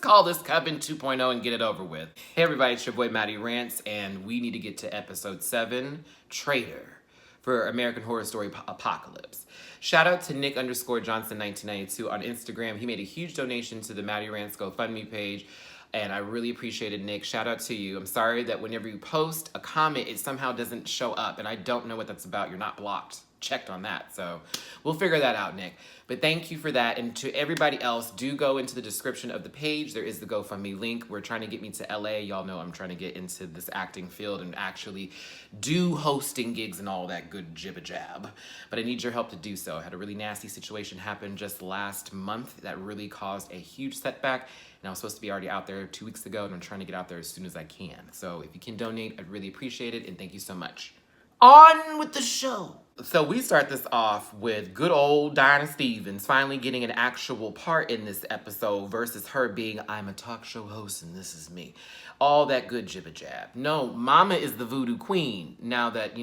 call this Coven 2.0 and get it over with. Hey everybody, it's your boy Matty Rants, and we need to get to episode 7, Traitor, for American Horror Story Apocalypse. Shout out to Nick_Johnson1992 on Instagram. He made a huge donation to the Matty Rants GoFundMe page, and I really appreciated Nick. Shout out to you. I'm sorry that whenever you post a comment, it somehow doesn't show up, and I don't know what that's about. You're not blocked. Checked on that, so we'll figure that out, Nick. But thank you for that, and to everybody else, do go into the description of the page. There is the GoFundMe link. We're trying to get me to LA. Y'all know I'm trying to get into this acting field and actually do hosting gigs and all that good jibba-jab. But I need your help to do so. I had a really nasty situation happen just last month that really caused a huge setback, and I was supposed to be already out there 2 weeks ago, and I'm trying to get out there as soon as I can. So if you can donate, I'd really appreciate it, and thank you so much. On with the show. So we start this off with good old Dinah Stevens finally getting an actual part in this episode versus her being, I'm a talk show host and this is me. All that good jibba-jab. No, Mama is the voodoo queen. Now that,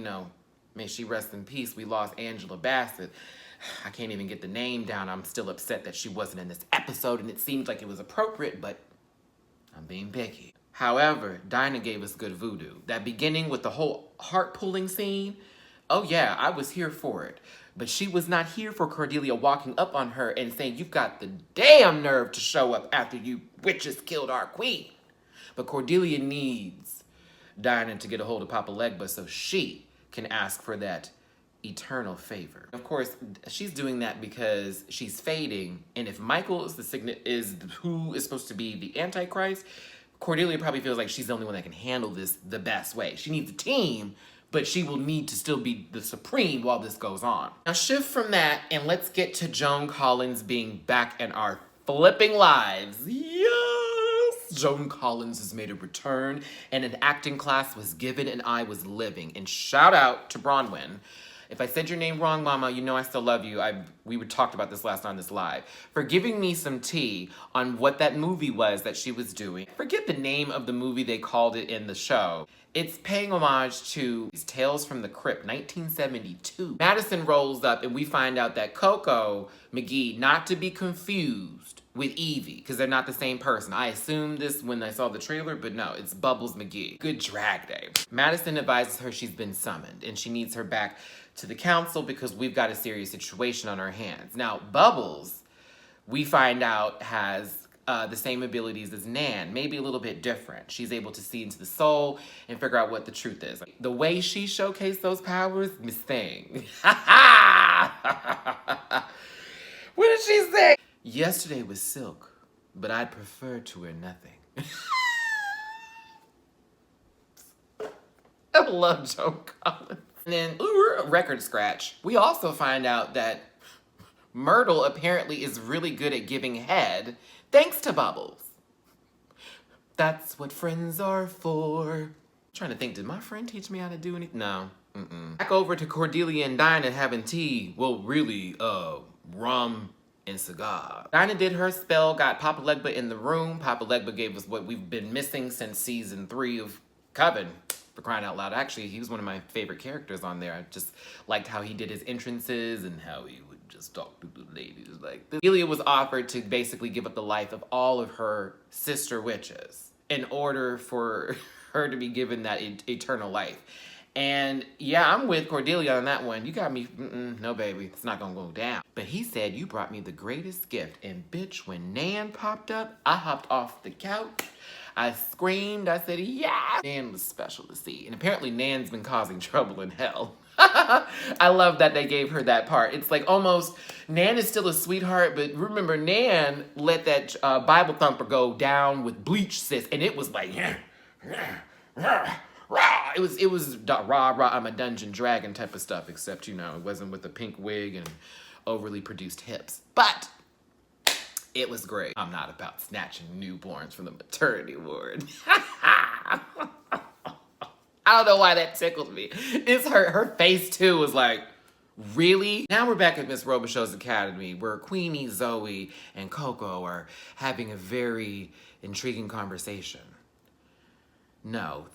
may she rest in peace, we lost Angela Bassett. I can't even get the name down. I'm still upset that she wasn't in this episode, and it seemed like it was appropriate, but I'm being picky. However, Dinah gave us good voodoo. That beginning with the whole heart-pulling scene, oh yeah, I was here for it. But she was not here for Cordelia walking up on her and saying, you've got the damn nerve to show up after you witches killed our queen. But Cordelia needs Dinah to get a hold of Papa Legba so she can ask for that eternal favor. Of course, she's doing that because she's fading, and if Michael is who is supposed to be the antichrist, Cordelia probably feels like she's the only one that can handle this the best way. She needs a team, but she will need to still be the supreme while this goes on. Now shift from that, and let's get to Joan Collins being back in our flipping lives. Yes! Joan Collins has made a return, and an acting class was given, and I was living. And shout out to Bronwyn. If I said your name wrong, Mama, you know I still love you. We talked about this last night on this live. For giving me some tea on what that movie was that she was doing. Forget the name of the movie they called it in the show. It's paying homage to Tales from the Crypt, 1972. Madison rolls up and we find out that Coco McGee, not to be confused with Evie, because they're not the same person. I assumed this when I saw the trailer, but no, it's Bubbles McGee. Good drag name. Madison advises her she's been summoned and she needs her back to the council because we've got a serious situation on our hands. Now, Bubbles, we find out, has the same abilities as Nan, maybe a little bit different. She's able to see into the soul and figure out what the truth is. The way she showcased those powers, Miss Thing. What did she say? Yesterday was silk, but I'd prefer to wear nothing. I love Joan Collins. And then, a record scratch. We also find out that Myrtle apparently is really good at giving head, thanks to Bubbles. That's what friends are for. I'm trying to think, did my friend teach me how to do anything? No. Back over to Cordelia and Dinah having tea. Well, really, rum and cigar. Dinah did her spell, got Papa Legba in the room. Papa Legba gave us what we've been missing since season 3 of Coven. For crying out loud. Actually, he was one of my favorite characters on there. I just liked how he did his entrances and how he would just talk to the ladies like this. Cordelia was offered to basically give up the life of all of her sister witches in order for her to be given that eternal life. And yeah, I'm with Cordelia on that one. You got me, no baby, it's not gonna go down. But he said, you brought me the greatest gift. And bitch, when Nan popped up, I hopped off the couch. I screamed, I said, yeah! Nan was special to see. And apparently Nan's been causing trouble in hell. I love that they gave her that part. It's like almost, Nan is still a sweetheart, but remember Nan let that Bible thumper go down with bleach, sis. And it was like, it was rah, I'm a dungeon dragon type of stuff, except, it wasn't with the pink wig and overly produced hips. But it was great. I'm not about snatching newborns from the maternity ward. I don't know why that tickled me. It's her face too was like, really? Now we're back at Miss Robichaux's Academy where Queenie, Zoe, and Coco are having a very intriguing conversation. No.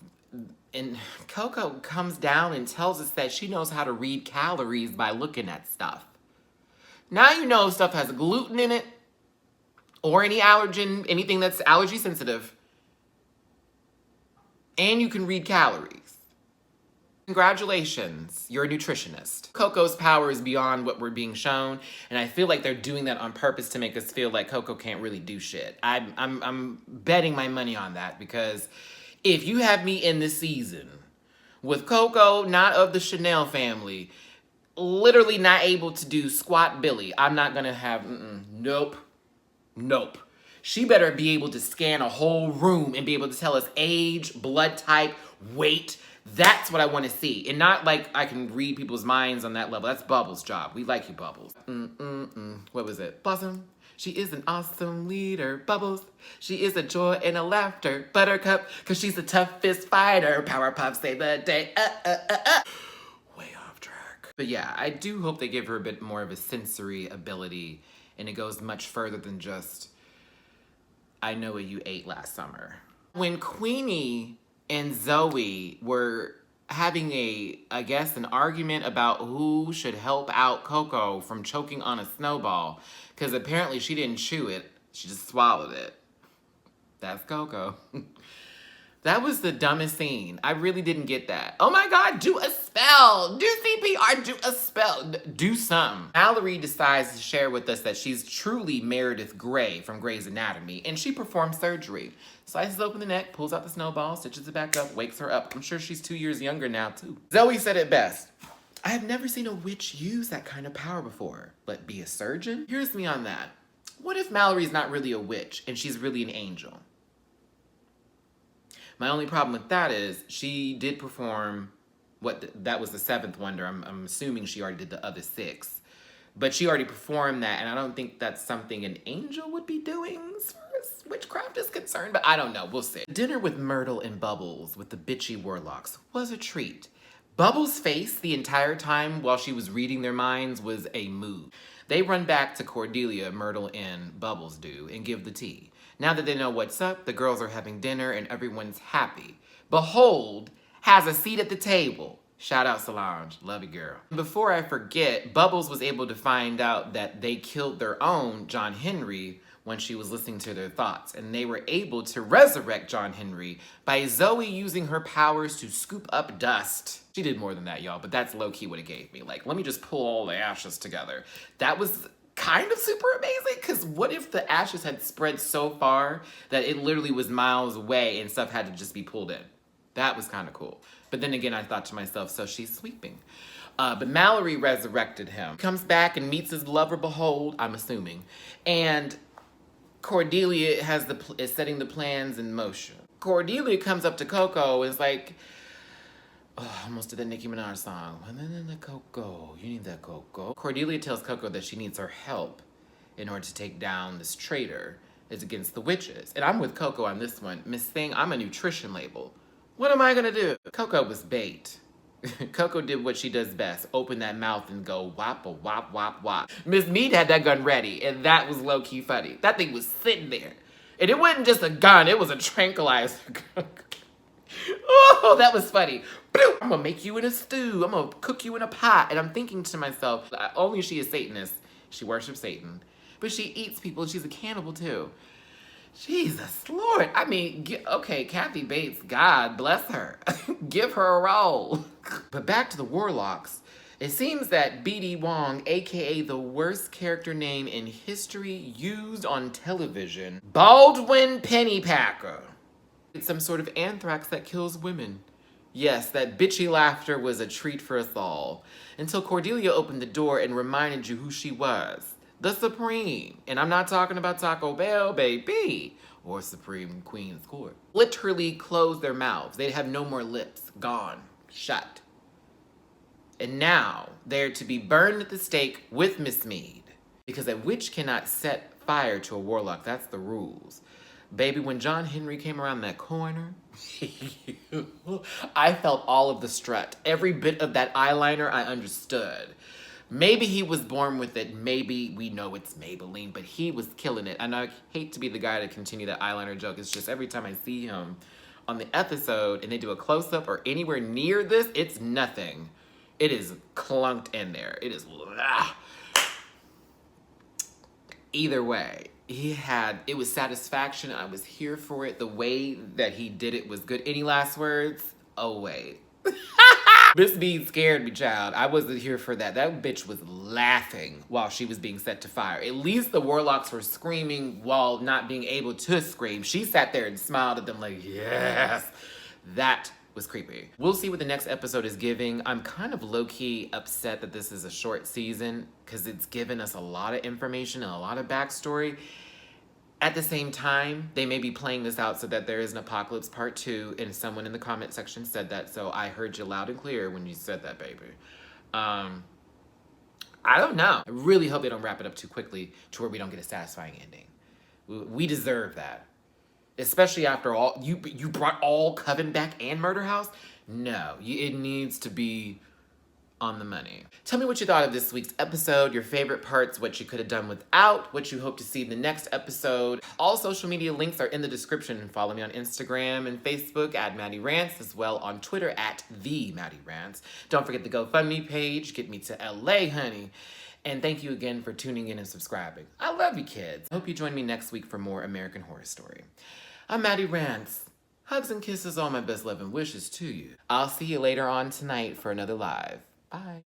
And Coco comes down and tells us that she knows how to read calories by looking at stuff. Now you know stuff has gluten in it. or any allergen, anything that's allergy sensitive. And you can read calories. Congratulations, you're a nutritionist. Coco's power is beyond what we're being shown, and I feel like they're doing that on purpose to make us feel like Coco can't really do shit. I'm betting my money on that, because if you have me in this season with Coco, not of the Chanel family, literally not able to do squat Billy, I'm not gonna have, nope. She better be able to scan a whole room and be able to tell us age, blood type, weight. That's what I want to see. And not like I can read people's minds on that level. That's Bubbles' job. We like you, Bubbles. What was it? Blossom. She is an awesome leader, Bubbles. She is a joy and a laughter, Buttercup, because she's the toughest fighter. Powerpuff save the day. Way off track. But yeah, I do hope they give her a bit more of a sensory ability, and it goes much further than just, I know what you ate last summer. When Queenie and Zoe were having I guess, an argument about who should help out Coco from choking on a snowball, because apparently she didn't chew it, she just swallowed it. That's Coco. That was the dumbest scene. I really didn't get that. Oh my God, do a spell. Do CPR, do a spell. Do something. Mallory decides to share with us that she's truly Meredith Grey from Grey's Anatomy, and she performed surgery. Slices open the neck, pulls out the snowball, stitches it back up, wakes her up. I'm sure she's 2 years younger now, too. Zoe said it best. I have never seen a witch use that kind of power before, but be a surgeon? Here's me on that. What if Mallory's not really a witch and she's really an angel? My only problem with that is she did perform that was the 7th wonder. I'm assuming she already did the other 6. But she already performed that, and I don't think that's something an angel would be doing as far as witchcraft is concerned, but I don't know. We'll see. Dinner with Myrtle and Bubbles with the bitchy warlocks was a treat. Bubbles' face the entire time while she was reading their minds was a mood. They run back to Cordelia, Myrtle, and Bubbles do, and give the tea. Now that they know what's up, the girls are having dinner and everyone's happy. Behold has a seat at the table. Shout out Solange, love you girl. Before I forget, Bubbles was able to find out that they killed their own John Henry when she was listening to their thoughts, and they were able to resurrect John Henry by Zoe using her powers to scoop up dust. She did more than that, y'all, but that's low-key what it gave me. Like, let me just pull all the ashes together. That was kind of super amazing, because what if the ashes had spread so far that it literally was miles away and stuff had to just be pulled in? That was kind of cool. But then again, I thought to myself, so she's sweeping. But Mallory resurrected him. Comes back and meets his lover, Behold, I'm assuming. And Cordelia is setting the plans in motion. Cordelia comes up to Coco and is like, oh, I almost did the Nicki Minaj song. Coco, you need that Coco. Cordelia tells Coco that she needs her help in order to take down this traitor. It's against the witches. And I'm with Coco on this one. Miss Thing, I'm a nutrition label. What am I gonna do? Coco was bait. Coco did what she does best. Open that mouth and go wop, a wop, wop, wop. Miss Mead had that gun ready, and that was low-key funny. That thing was sitting there. And it wasn't just a gun, it was a tranquilizer gun. Oh, that was funny. I'm gonna make you in a stew. I'm gonna cook you in a pot. And I'm thinking to myself, only she is Satanist. She worships Satan. But she eats people, and she's a cannibal too. Jesus Lord. I mean, okay, Kathy Bates, God bless her. Give her a role. But back to the warlocks. It seems that B.D. Wong, aka the worst character name in history used on television, Baldwin Pennypacker. It's some sort of anthrax that kills women. Yes, that bitchy laughter was a treat for us all. Until Cordelia opened the door and reminded you who she was. The Supreme. And I'm not talking about Taco Bell, baby. Or Supreme Queen's Court. Literally closed their mouths. They'd have no more lips. Gone. Shut. And now, they're to be burned at the stake with Miss Mead. Because a witch cannot set fire to a warlock. That's the rules. Baby, when John Henry came around that corner, I felt all of the strut. Every bit of that eyeliner, I understood. Maybe he was born with it. Maybe we know it's Maybelline, but he was killing it. And I hate to be the guy to continue that eyeliner joke. It's just every time I see him on the episode and they do a close-up or anywhere near this, it's nothing. It is clunked in there. It is... Either way, it was satisfaction. I was here for it. The way that he did it was good. Any last words? Oh, wait. Miss B scared me, child. I wasn't here for that. That bitch was laughing while she was being set to fire. At least the warlocks were screaming while not being able to scream. She sat there and smiled at them like, yes. That was creepy. We'll see what the next episode is giving. I'm kind of low-key upset that this is a short season because it's given us a lot of information and a lot of backstory. At the same time, they may be playing this out so that there is an Apocalypse Part 2, and someone in the comment section said that, so I heard you loud and clear when you said that, baby. I don't know. I really hope they don't wrap it up too quickly to where we don't get a satisfying ending. We deserve that. Especially after all, you brought all Coven back and Murder House? No, it needs to be on the money. Tell me what you thought of this week's episode, your favorite parts, what you could have done without, what you hope to see in the next episode. All social media links are in the description. Follow me on Instagram and Facebook at Matty Rants, as well on Twitter at the Matty Rants. Don't forget the GoFundMe page. Get me to LA, honey. And thank you again for tuning in and subscribing. I love you, kids. I hope you join me next week for more American Horror Story. I'm Matty Rants. Hugs and kisses, all my best love and wishes to you. I'll see you later on tonight for another live. Bye.